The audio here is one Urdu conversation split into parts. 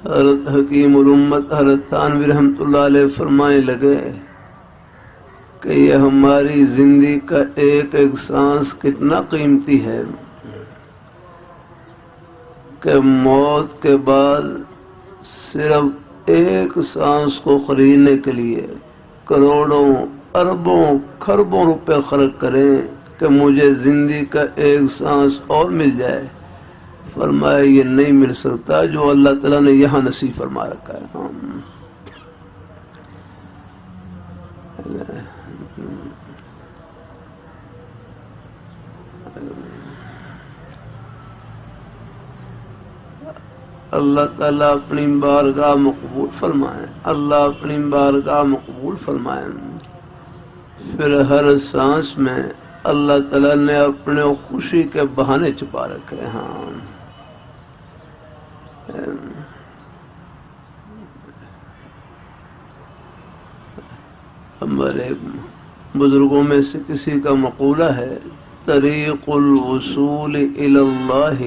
حضرت حکیم الامت حضرت تھانوی رحمۃ اللہ علیہ فرمائے لگے کہ یہ ہماری زندگی کا ایک ایک سانس کتنا قیمتی ہے کہ موت کے بعد صرف ایک سانس کو خریدنے کے لیے کروڑوں اربوں کھربوں روپے خرچ کریں کہ مجھے زندگی کا ایک سانس اور مل جائے. فرمایا یہ نہیں مل سکتا جو اللہ تعالیٰ نے یہاں نصیب فرما رکھا ہے. اللہ تعالیٰ اپنی بارگاہ مقبول فرمائے. اللہ اپنی بارگاہ مقبول فرمائے. پھر ہر سانس میں اللہ تعالیٰ نے اپنے خوشی کے بہانے چھپا رکھے. ہمارے بزرگوں میں سے کسی کا مقولہ ہے طریق الوصول الی اللہ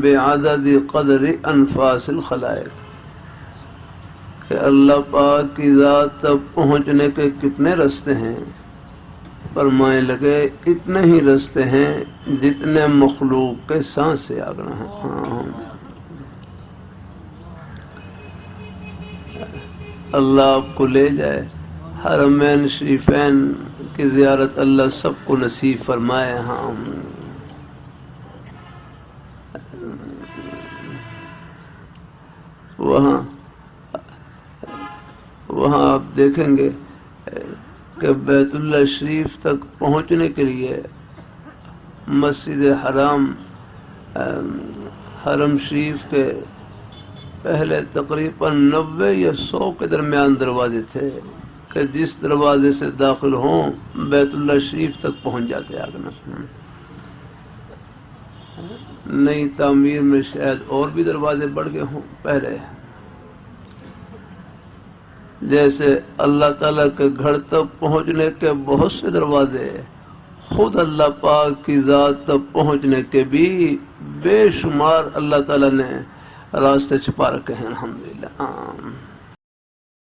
بعدد قدر انفاس الخلائق کہ اللہ پاک کی ذات تک پہنچنے کے کتنے راستے ہیں. فرمائے لگے اتنے ہی راستے ہیں جتنے مخلوق کے سانس سے آگنا ہے. اللہ آپ کو لے جائے. حرمین شریفین کی زیارت اللہ سب کو نصیب فرمائے. وہاں آپ دیکھیں گے کہ بیت اللہ شریف تک پہنچنے کے لیے مسجد حرام حرم شریف کے پہلے تقریباً 90 یا 100 کے درمیان دروازے تھے کہ جس دروازے سے داخل ہوں بیت اللہ شریف تک پہنچ جاتے. آگنا نئی تعمیر میں شاید اور بھی دروازے بڑھ گئے ہوں. پہلے جیسے اللہ تعالیٰ کے گھر تک پہنچنے کے بہت سے دروازے، خود اللہ پاک کی ذات تک پہنچنے کے بھی بے شمار اللہ تعالیٰ نے راستے چھپا رکھے ہیں. الحمدللہ.